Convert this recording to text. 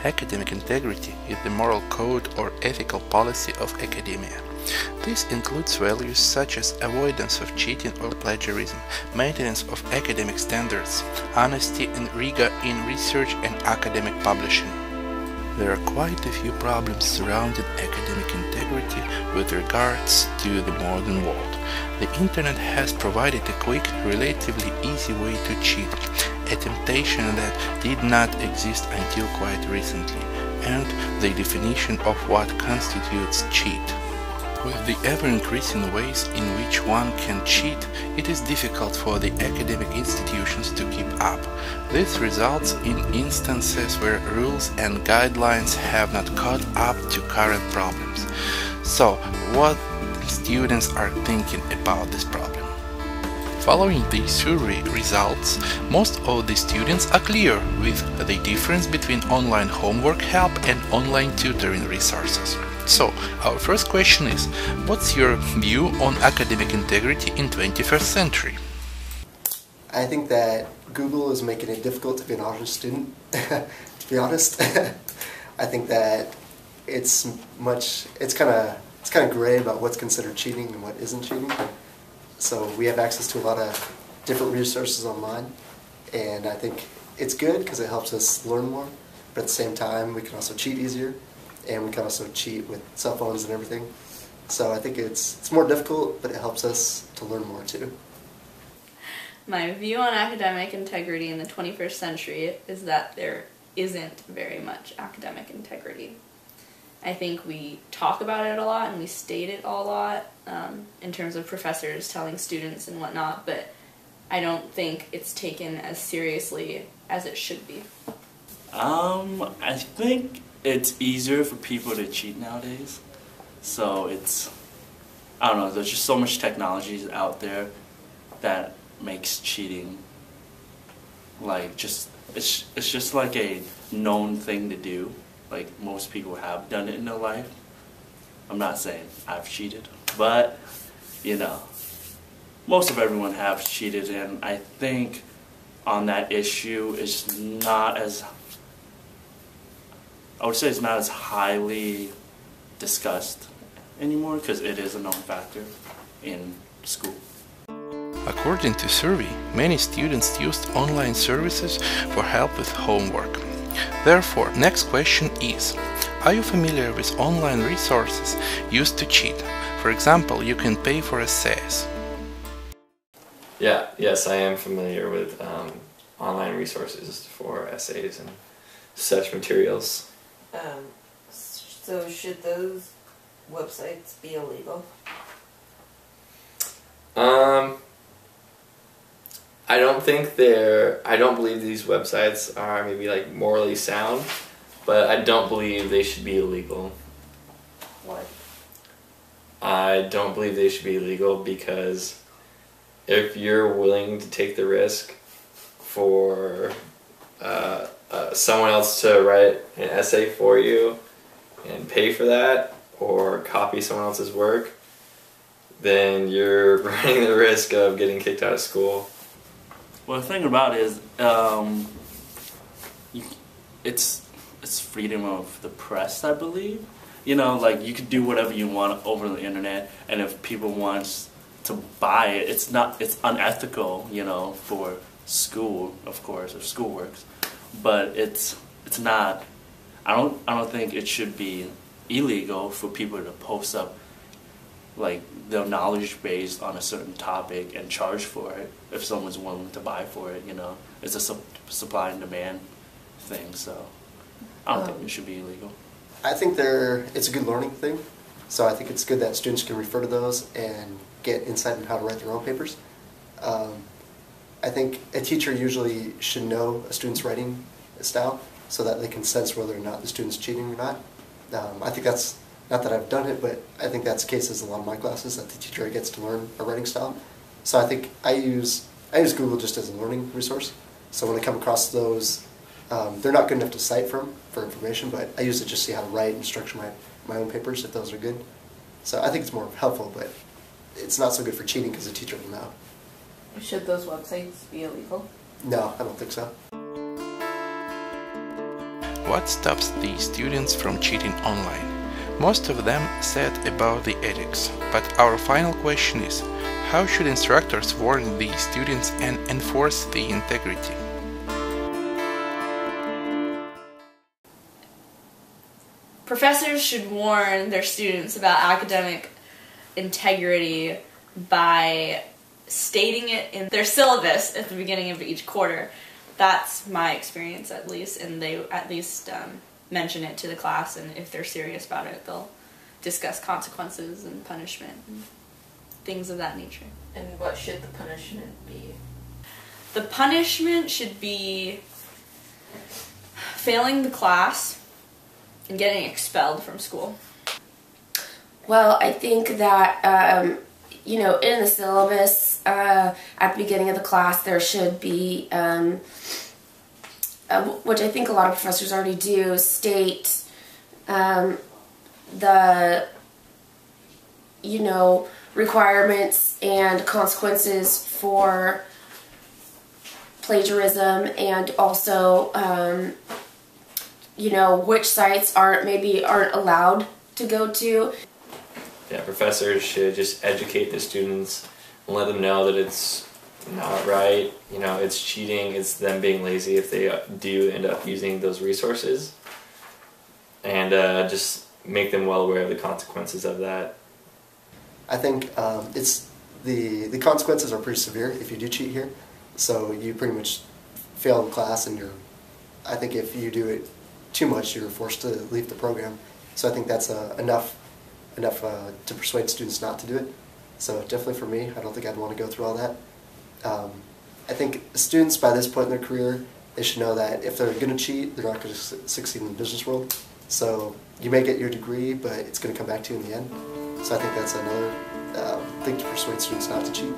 Academic integrity is the moral code or ethical policy of academia. This includes values such as avoidance of cheating or plagiarism, maintenance of academic standards, honesty and rigor in research and academic publishing. There are quite a few problems surrounding academic integrity with regards to the modern world. The internet has provided a quick, relatively easy way to cheat, a temptation that did not exist until quite recently, and the definition of what constitutes cheat. With the ever-increasing ways in which one can cheat, it is difficult for the academic institutions to keep up. This results in instances where rules and guidelines have not caught up to current problems. So, what students are thinking about this problem? Following the survey results, most of the students are clear with the difference between online homework help and online tutoring resources. So, our first question is, what's your view on academic integrity in 21st century? I think that Google is making it difficult to be an honest student, to be honest. I think that it's kind of gray about what's considered cheating and what isn't cheating. So we have access to a lot of different resources online, and I think it's good because it helps us learn more, but at the same time we can also cheat easier. And we can also cheat with cell phones and everything. So I think it's more difficult, but it helps us to learn more too. My view on academic integrity in the 21st century is that there isn't very much academic integrity. I think we talk about it a lot and we state it a lot in terms of professors telling students and whatnot, but I don't think it's taken as seriously as it should be. I think it's easier for people to cheat nowadays, so I don't know, there's just so much technology out there that makes cheating it's just like a known thing to do. Like, most people have done it in their life. I'm not saying I've cheated, but you know, most of everyone have cheated, and I think on that issue it's not as highly discussed anymore because it is a known factor in school. According to survey, many students used online services for help with homework. Therefore, next question is, are you familiar with online resources used to cheat? For example, you can pay for essays. Yes, I am familiar with online resources for essays and such materials. So should those websites be illegal? I don't believe these websites are maybe like morally sound, but I don't believe they should be illegal. What? I don't believe they should be illegal because if you're willing to take the risk for someone else to write an essay for you and pay for that, or copy someone else's work, then you're running the risk of getting kicked out of school. Well, the thing about it is, it's freedom of the press, I believe. You know, like, you could do whatever you want over the internet, and if people want to buy it, it's unethical, you know, for school, of course, or schoolworks. But it's not. I don't think it should be illegal for people to post up like their knowledge based on a certain topic and charge for it if someone's willing to buy for it. You know, it's a supply and demand thing. So I don't think it should be illegal. I think it's a good learning thing. So I think it's good that students can refer to those and get insight on how to write their own papers. I think a teacher usually should know a student's writing style so that they can sense whether or not the student's cheating or not. I think that's, not that I've done it, but I think that's the case in a lot of my classes, that the teacher gets to learn a writing style. So I think I use Google just as a learning resource. So when I come across those, they're not good enough to cite for information, but I use it just to see how to write and structure my own papers if those are good. So I think it's more helpful, but it's not so good for cheating because the teacher will know. Should those websites be illegal? No, I don't think so. what stops the students from cheating online? Most of them said about the ethics, but our final question is, how should instructors warn the students and enforce the integrity? Professors should warn their students about academic integrity by stating it in their syllabus at the beginning of each quarter. That's my experience, at least, and they at least mention it to the class, and if they're serious about it, they'll discuss consequences and punishment and things of that nature. And what should the punishment be? The punishment should be failing the class and getting expelled from school. Well, I think that, you know, in the syllabus, at the beginning of the class, there should be, which I think a lot of professors already do, state the, you know, requirements and consequences for plagiarism, and also, you know, which sites aren't allowed to go to. Yeah, professors should just educate the students and let them know that it's not right. You know, it's cheating, it's them being lazy if they do end up using those resources. And just make them well aware of the consequences of that. I think it's the consequences are pretty severe if you do cheat here. So you pretty much fail the class, and I think if you do it too much, you're forced to leave the program. So I think that's enough to persuade students not to do it. So definitely for me, I don't think I'd want to go through all that. I think students by this point in their career, they should know that if they're going to cheat, they're not going to succeed in the business world. So you may get your degree, but it's going to come back to you in the end. So I think that's another thing to persuade students not to cheat.